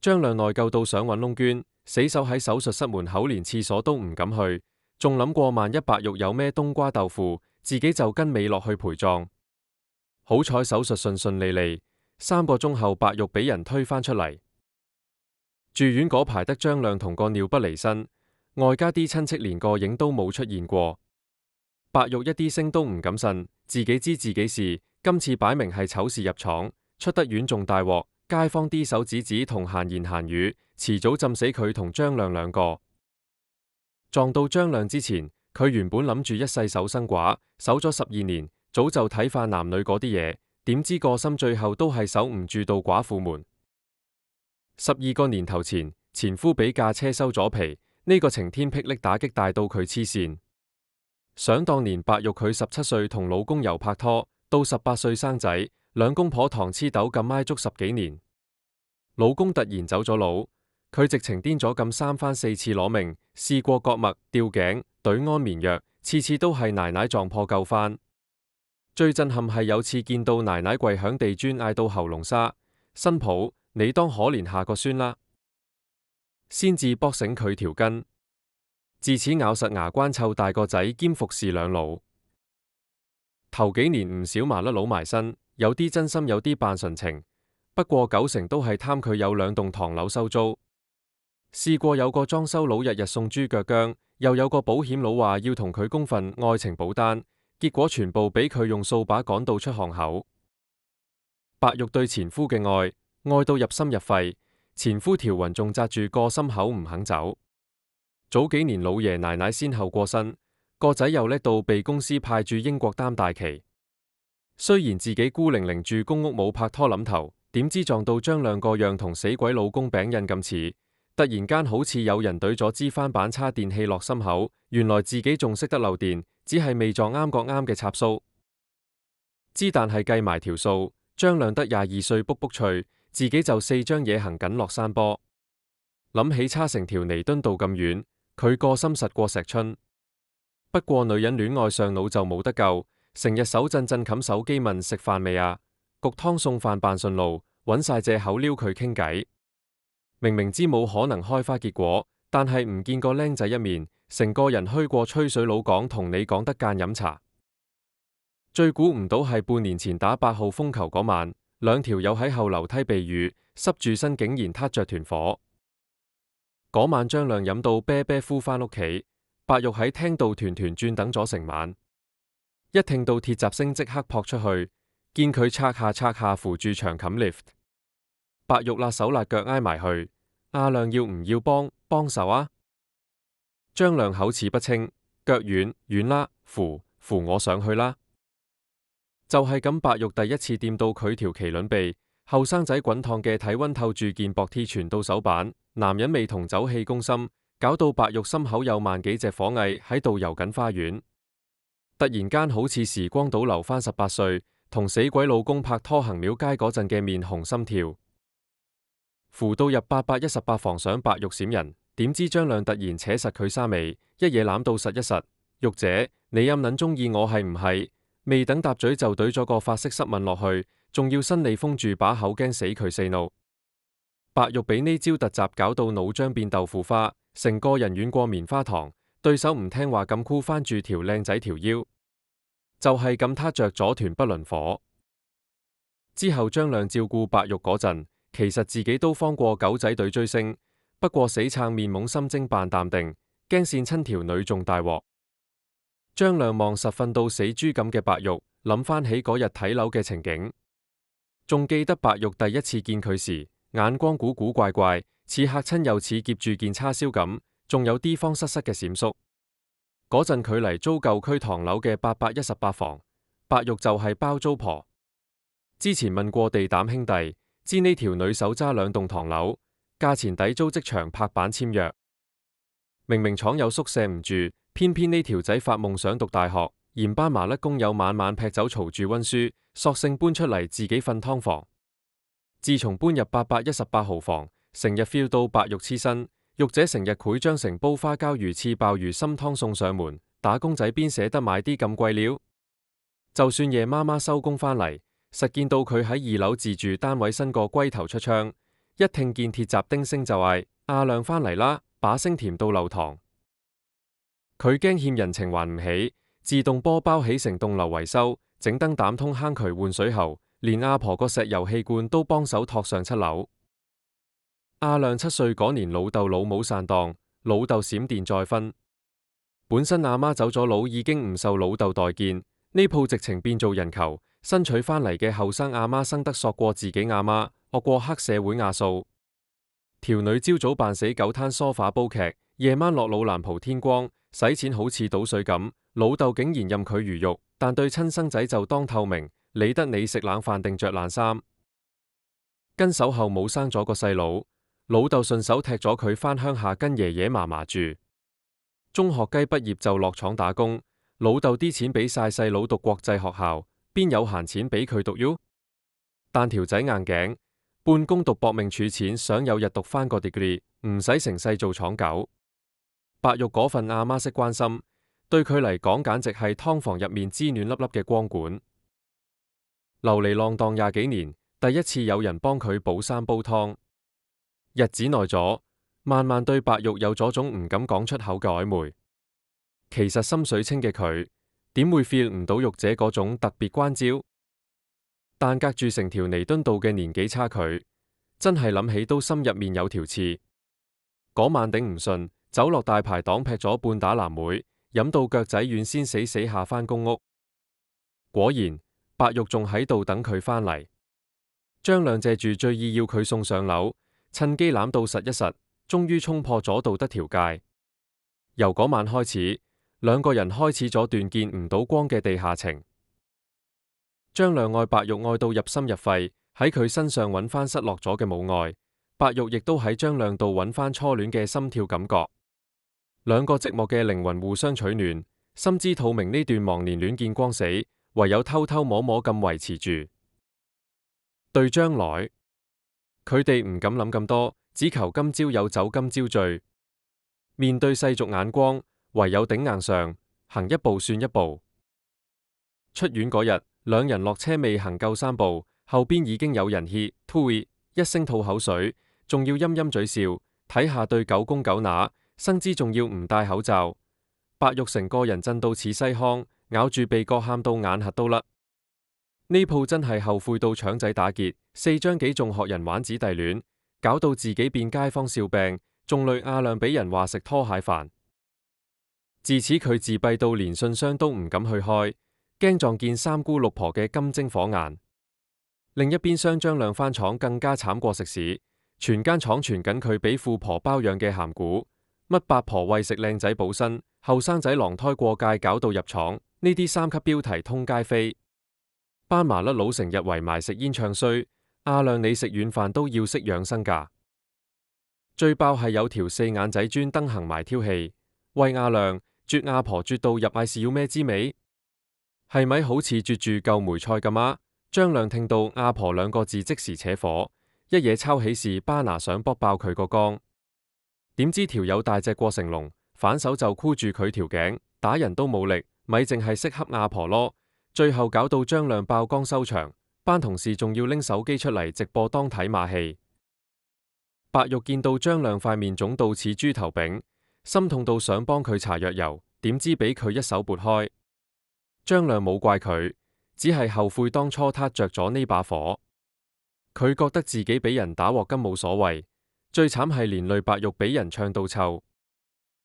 張亮內疚到想揾窿捐，死守喺手術室門口，連廁所都唔敢去，仲諗過萬一白玉有咩冬瓜豆腐，自己就跟尾落去陪葬。好彩手術順順利利，3個鐘後白玉俾人推返出嚟。住院嗰排得張亮同個尿不離身，外加啲親戚連個影都冇出現過。白玉一啲聲都唔敢呻，自己知自己事，今次擺明係醜事入廠，出得院仲大鑊，街坊啲手指指同閒言閒語，遲早浸死佢同張亮兩個。撞到張亮之前，佢原本諗住一世守生寡，守咗12年，早就睇化男女嗰啲嘢，點知個心最後都係守唔住到寡婦門。12個年頭前，前夫俾架車收咗皮，呢個晴天霹靂打擊大到佢黐線。想當年白玉佢17歲同老公由拍拖到18歲生仔，兩公婆糖黐豆咁挨足10幾年。老公突然走咗佬，佢直情癲咗咁3番4次攞命，試過割脈、吊頸、懟安眠藥，次次都係奶奶撞破救翻。最震撼係有次見到奶奶跪響地磚嗌到喉嚨沙，新抱你當可憐下個孫啦，先至卜醒佢條筋。自此咬實牙關湊大個仔兼服侍兩老。頭幾年唔少麻甩佬埋身，有啲真心，有啲扮純情，不過90%都係貪佢有2棟唐樓收租。試過有個裝修佬日日送豬腳薑，又有個保險佬話要同佢供份愛情保單，結果全部俾佢用掃把趕到出巷口。白玉對前夫嘅愛到入心入肺，前夫條魂仲紮住個心口唔肯走。早幾年老爺奶奶先後過身，個仔又叻到被公司派駐英國擔大旗。雖然自己孤零零住公屋冇拍拖諗頭，點知撞到張亮個樣同死鬼老公餅印咁似，突然間好似有人懟咗支翻板叉電器落心口，原來自己仲識得漏電，只係未撞啱個啱嘅插蘇。之但係計埋條數，張亮得22歲卜卜脆，自己就4張嘢行緊落山坡。諗起差成條彌敦道咁遠，佢個心實過石春。不過女人戀愛上腦就冇得救，成日手震震冚手機問食飯未啊，焗湯送飯扮順路，揾晒借口撩佢傾偈。明明知冇可能開花結果，但係唔見個僆仔一面，成個人虛過吹水佬講同你講得間飲茶。最估唔到係半年前打8號風球嗰晚，2條友喺後樓梯避雨，濕住身竟然撻着團火。嗰晚張亮飲到啤啤呼返屋企，白玉喺廳度團團轉等咗成晚，一聽到鐵閘聲即刻撲出去，見佢拆下扶住牆冚 lift， 白玉辣手辣腳挨埋去，阿亮要唔要幫手啊？張亮口齒不清，腳軟啦，扶我上去啦。就係咁，白玉第一次掂到佢條麒麟臂，後生仔滾燙嘅體溫透住件薄 T 傳到手板，男人味同酒氣攻心，搞到白玉心口有萬幾隻火蟻喺度游緊花園。突然間好似時光倒流返18歲，同死鬼老公拍拖行廟街嗰陣嘅面紅心跳。扶到入818房想白玉閃人，點知張亮突然扯實佢衫尾，一嘢攬到實一實。玉姐，你咁撚中意我係唔係？未等搭嘴就懟咗個法式濕吻落去，仲要伸脷封住把口，驚死佢say no。白玉俾呢招突襲搞到腦漿變豆腐花，成個人軟過棉花糖，對手唔聽話咁箍翻住條靚仔條腰，就係咁撻着咗團不倫火。之後張亮照顧白玉嗰陣，其實自己都慌過狗仔隊追星，不過死撐面懵心精扮淡定，驚跣親條女仲大鑊。張亮望實瞓到死豬咁嘅白玉，諗翻起嗰日睇樓嘅情景，仲記得白玉第一次見佢時，眼光古古怪怪，似嚇親又似夾住件叉燒咁，仲有啲慌失失嘅閃縮。嗰陣佢嚟租舊區唐樓嘅818房，白玉就係包租婆。之前問過地膽兄弟，知呢條女手揸2棟唐樓，價錢抵租即場拍板簽約。明明廠有宿舍唔住，偏偏呢條仔發夢想讀大學，嫌班麻甩工友晚晚劈酒嘈住溫書，索性搬出嚟自己瞓劏房。自從搬入818號房，成日 feel 到白玉黐身，玉姐成日繪張成煲花膠魚翅鮑魚參湯送上門，打工仔邊捨得買啲咁貴料？就算夜媽媽收工返嚟，實見到佢喺2樓自住單位伸個龜頭出窗，一聽見鐵閘叮聲就嗌阿亮返嚟啦，把聲甜到流堂。佢驚欠人情還唔起，自動波包起成棟樓維修，整燈膽通坑渠換水喉，連阿婆個石油氣罐都幫手托上7樓。阿亮7歲嗰年，老豆老母散檔，老豆閃電再婚。本身阿媽走咗佬，已經唔受老豆待見，呢鋪直情變做人球。新娶返嚟嘅後生阿媽生得索過自己阿媽，惡過黑社會亞數。條女朝早扮死狗攤梳化煲劇，夜晚落老蘭蒲天光，使錢好似倒水咁。老豆竟然任佢魚肉，但對親生仔就當透明，理得你食冷飯定着爛衫。跟手後母生咗個細佬，老豆順手踢咗佢返鄉下跟爺爺嫲嫲住。中學雞畢業就落廠打工，老豆啲錢俾晒細佬讀國際學校，邊有閒錢俾佢讀 U？ 但條仔硬頸，半工讀搏命儲錢，想有日讀返個 degree， 唔使成世做廠狗。白玉嗰份阿媽識關心，對佢嚟講簡直係湯房入面滋暖粒粒嘅光管。流離浪蕩20幾年，第一次有人幫佢補衫煲湯。日子耐咗，慢慢對白玉有咗種唔敢講出口嘅曖昧。其實心水清嘅佢，點會 feel 唔到玉姐嗰種特別關照？但隔住成條彌敦道嘅年紀差距，真係諗起都心入面有條刺。嗰晚頂唔順，走落大排檔劈咗半打藍莓，飲到腳仔軟先死下返公屋。果然，白玉仲喺度等佢返嚟。張亮借住醉意要佢送上樓，趁機攬到實一實，終於衝破咗道德條界。由嗰晚開始，兩個人開始咗段見唔到光嘅地下情。張亮愛白玉愛到入心入肺，喺佢身上揾翻失落咗嘅母愛，白玉亦都喺張亮度揾翻初戀嘅心跳感覺。兩個寂寞嘅靈魂互相取暖，心知肚明呢段忘年戀見光死，唯有偷偷摸摸咁維持住。對將來，佢哋唔敢諗咁多，只求今朝有酒今朝醉。面對世俗眼光，唯有頂硬上，行一步算一步。出院嗰日，兩人落車未行夠3步，後邊已經有人歇吐一聲吐口水，仲要陰陰嘴笑，睇下對狗公狗乸，生之仲要唔戴口罩。白玉成個人震到似西康，咬住鼻角喊到眼核都甩。呢鋪真係後悔到腸仔打結，4張幾仲學人玩姊弟戀，搞到自己變街坊笑柄，仲累阿亮俾人話食拖鞋飯。自此佢自閉到連信箱都唔敢去開，驚撞見三姑六婆嘅金睛火眼。另一邊廂張亮返廠更加慘過食屎，全間廠傳緊佢俾富婆包養嘅鹹古，乜八婆餵食靚仔補身，後生仔狼胎過界搞到入廠，呢啲3級標題通街飛。班麻甩佬成日圍埋食煙唱衰，阿亮你食軟飯都要識養生㗎。最爆係有條4眼仔專登行埋挑戲，喂阿亮，啜阿婆啜到入嗌是要咩滋味？係咪好似啜住嚿梅菜咁啊？張亮聽到阿婆2個字即時扯火，一嘢抄起士巴拿想卜爆佢個缸。點知條友大隻過成龍，反手就箍住佢條頸，打人都冇力，咪淨係識恰阿婆咯。最後搞到張亮爆缸收場，班同事仲要拎手機出嚟直播當睇馬戲。白玉見到張亮塊面腫到似豬頭炳，心痛到想幫佢搽藥油，點知俾佢一手撥開。張亮冇怪佢，只係後悔當初撻着咗呢把火。佢覺得自己俾人打鑊金冇所謂，最慘係連累白玉俾人唱到臭。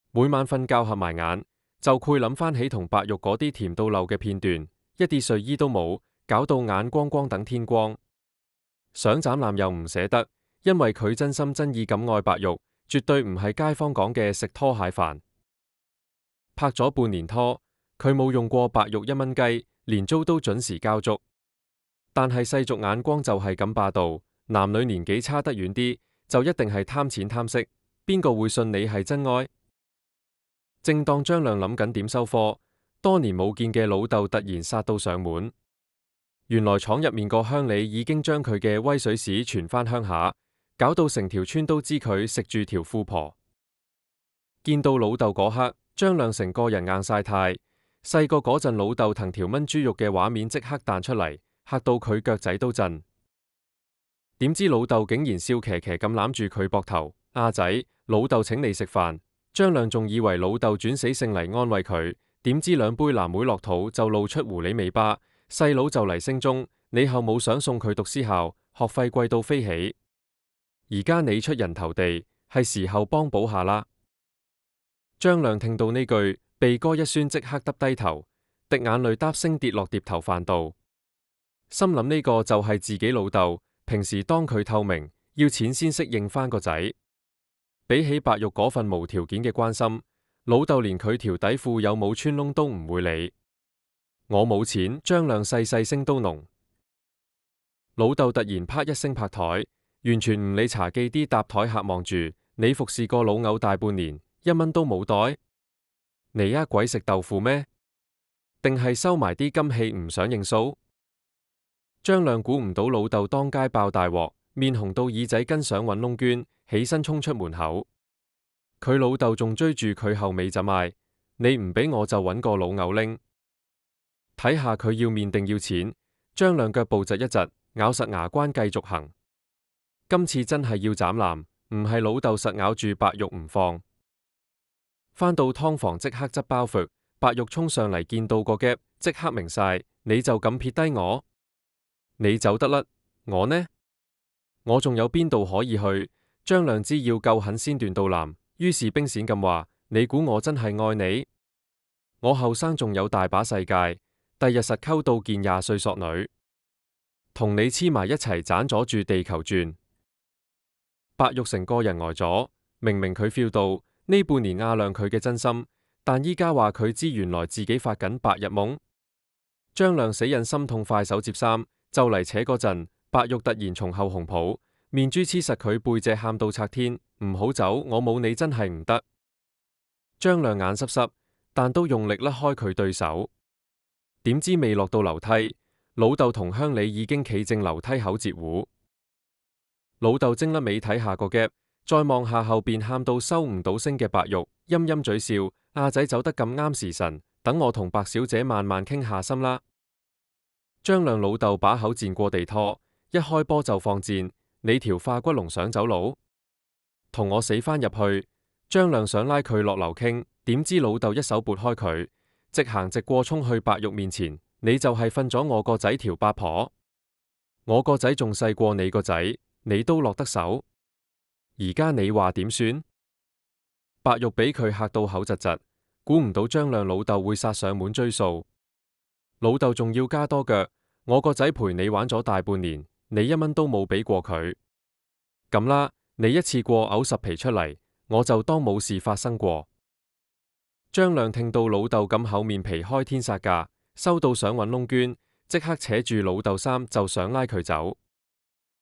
每晚瞓覺合埋眼，就會諗翻起同白玉嗰啲甜到漏嘅片段，一啲睡衣都冇，搞到眼光光等天光。想斬纜又唔捨得，因為佢真心真意咁愛白玉，絕對唔係街坊講嘅食拖鞋飯。拍咗半年拖，佢冇用過白玉1蚊雞，連租都準時交足。但係世俗眼光就係咁霸道，男女年紀差得遠啲，就一定係貪錢貪色，邊個會信你係真愛？正當張亮諗緊點收科，多年冇見嘅老豆突然殺到上門。原來廠入面個鄉里已經將佢嘅威水史傳返鄉下，搞到成條村都知佢食住條富婆。見到老豆嗰刻，張亮成個人硬晒態。細個嗰陣老豆藤條炆豬肉嘅畫面即刻彈出嚟，嚇到佢腳仔都震。點知老豆竟然笑騎騎咁攬住佢膊頭，阿仔，老豆請你食飯。張亮仲以為老豆轉死性嚟安慰佢，點知兩杯藍莓落肚就露出狐狸尾巴。細佬就嚟升中，你後母想送佢讀私校，學費貴到飛起。而家你出人頭地，係時候幫補下啦。張亮聽到呢句，鼻哥一酸，即刻耷低頭，滴眼淚嗒聲跌落碟頭飯度，心諗呢個就係自己老豆，平時當佢透明，要錢先識應返個仔。比起白玉嗰份無條件嘅關心，老豆連佢條底褲有冇穿窿都唔會理。我冇錢，張亮細細聲都濃。老豆突然啪一聲拍台，完全唔理茶記啲搭台客望住，你服侍個老牛大半年，1蚊都冇袋，你呃鬼食豆腐咩？定係收埋啲金器唔想認數？張亮估唔到老豆當街爆大鑊，面紅到耳仔根想搵窿捐，起身衝出門口。佢老豆仲追住佢後尾就嗌：你唔俾我就搵個老牛拎。睇下佢要面定要錢，張亮腳步窒一窒，咬實牙關繼續行。今次真係要斬纜，唔係老豆實咬住白玉唔放。返到湯房即刻執包袱，白玉衝上嚟見到個夾，即刻明晒，你就咁撇低我？你走得甩，我呢？我仲有邊度可以去？張亮知要夠狠先斷到纜，於是冰閃咁話：你估我真係愛你？我後生仲有大把世界。第日實溝到件20歲索女，同你黐埋一齊盞阻住地球轉。白玉成個人呆咗，明明佢 feel 到呢半年阿亮佢嘅真心，但依家話佢知原來自己發緊白日夢。張亮死忍心痛，快手接衫就嚟扯嗰陣，白玉突然從後紅抱，面珠黐實佢背脊，喊到拆天，唔好走，我冇你真係唔得。張亮眼濕濕，但都用力甩開佢對手。點知未落到樓梯，老豆同鄉里已經企正樓梯口截胡。老豆精甩尾睇下個夾，再望下後邊喊到收唔到聲嘅白玉，陰陰嘴笑：阿仔走得咁啱時辰，等我同白小姐慢慢傾下心啦。張亮老豆把口賤過地拖，一開波就放箭，你條化骨龍想走佬，同我死返入去。張亮想拉佢落樓傾，點知老豆一手撥開佢。直行直過衝去白玉面前，你就係瞓咗我個仔條八婆，我個仔仲細過你個仔，你都落得手，而家你話點算？白玉俾佢嚇到口窒窒，估唔到張亮老豆會殺上門追數，老豆仲要加多腳，我個仔陪你玩咗大半年，你1蚊都冇俾過佢，咁啦，你一次過嘔10皮出嚟，我就當冇事發生過。張亮聽到老豆咁厚面皮開天殺價，收到想搵窿捐，即刻扯住老豆衫就想拉佢走。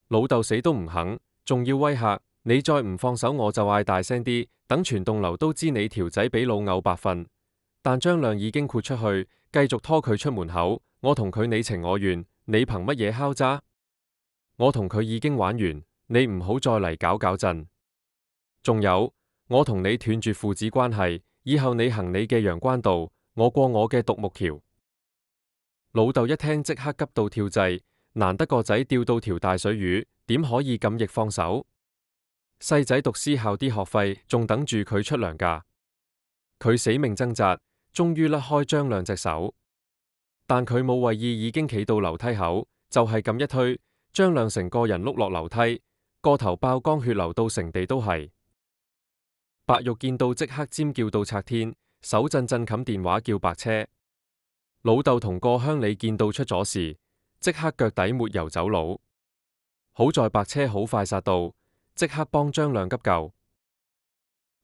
老豆死都唔肯，仲要威嚇：你再唔放手我就嗌大聲啲，等全棟樓都知你條仔俾老牛白瞓。但張亮已經豁出去，繼續拖佢出門口。我同佢你情我願，你憑乜嘢敲詐？我同佢已經玩完，你唔好再嚟搞震。仲有，我同你斷絕父子關係。以後你行你嘅陽關道，我過我嘅獨木橋。老豆一聽即刻急到跳掣，難得個仔釣到條大水魚，點可以咁易放手？細仔讀私校啲學費仲等住佢出糧㗎。佢死命掙扎，終於甩開張亮隻手，但佢冇為意，已經企到樓梯口，就係咁一推，張亮成個人碌落樓梯，個頭爆光，血流到成地都係。白玉見到即刻尖叫到拆天，手震震冚電話叫白車。老豆同個鄉里見到出咗事，即刻腳底抹油走佬。好在白車好快殺到，即刻幫張亮急救。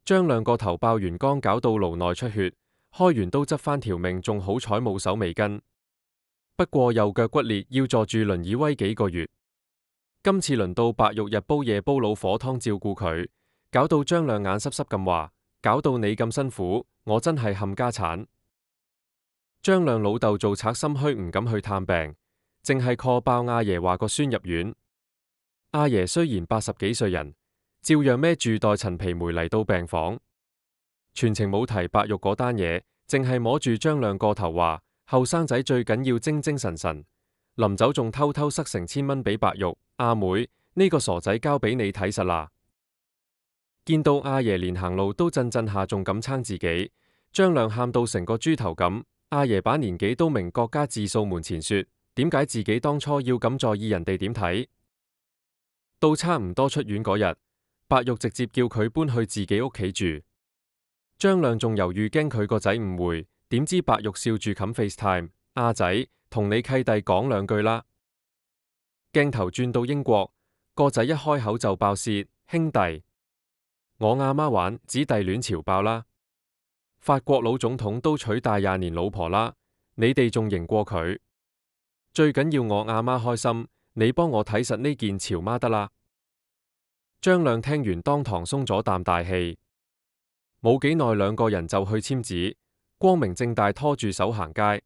張亮個頭爆完缸，搞到顱內出血，開完刀執返條命，仲好彩冇手尾根。不過右腳骨裂，要坐住輪椅威幾個月。今次輪到白玉日煲夜煲老火湯照顧佢。搞到張亮眼濕濕咁話，搞到你咁辛苦，我真係冚家產。張亮老豆做賊心虛，唔敢去探病，淨係 call 爆阿爺話個孫入院。阿爺雖然80幾歲人，照樣孭住袋陳皮梅嚟到病房，全程冇提白玉嗰單嘢，淨係摸住張亮個頭話，後生仔最緊要精精神神。臨走仲偷偷塞成1000蚊俾白玉，阿妹，呢個傻仔交俾你睇實啦。見到阿爺連行路都震震下仲咁撐自己，張亮喊到成個豬頭咁。阿爺把年紀都明，國家自掃門前雪，點解自己當初要咁在意人哋點睇？到差唔多出院嗰日，白玉直接叫佢搬去自己屋企住。張亮仲猶豫驚佢個仔誤會，點知白玉笑住冚 FaceTime， 阿仔，同你契弟講兩句啦。鏡頭轉到英國，個仔一開口就爆泄，兄弟，我阿媽玩子弟戀潮爆啦。法國老總統都娶大20年老婆啦，你哋仲贏過佢。最緊要我阿媽開心，你幫我睇實呢件潮媽得啦。張亮聽完當堂鬆咗啖大氣，冇幾耐兩個人就去簽紙，光明正大拖住手行街。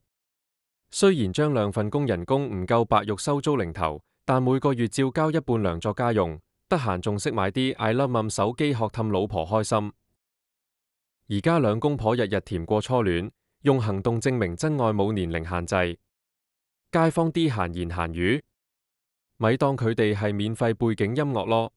雖然張亮份工人工唔夠白玉收租零頭，但每個月照交一半糧作家用，得閒仲識買啲 I Love Mum 手機學氹老婆開心。而家兩公婆日日甜過初戀，用行動證明真愛冇年齡限制。街坊啲閒言閒語，咪當佢哋係免費背景音樂咯。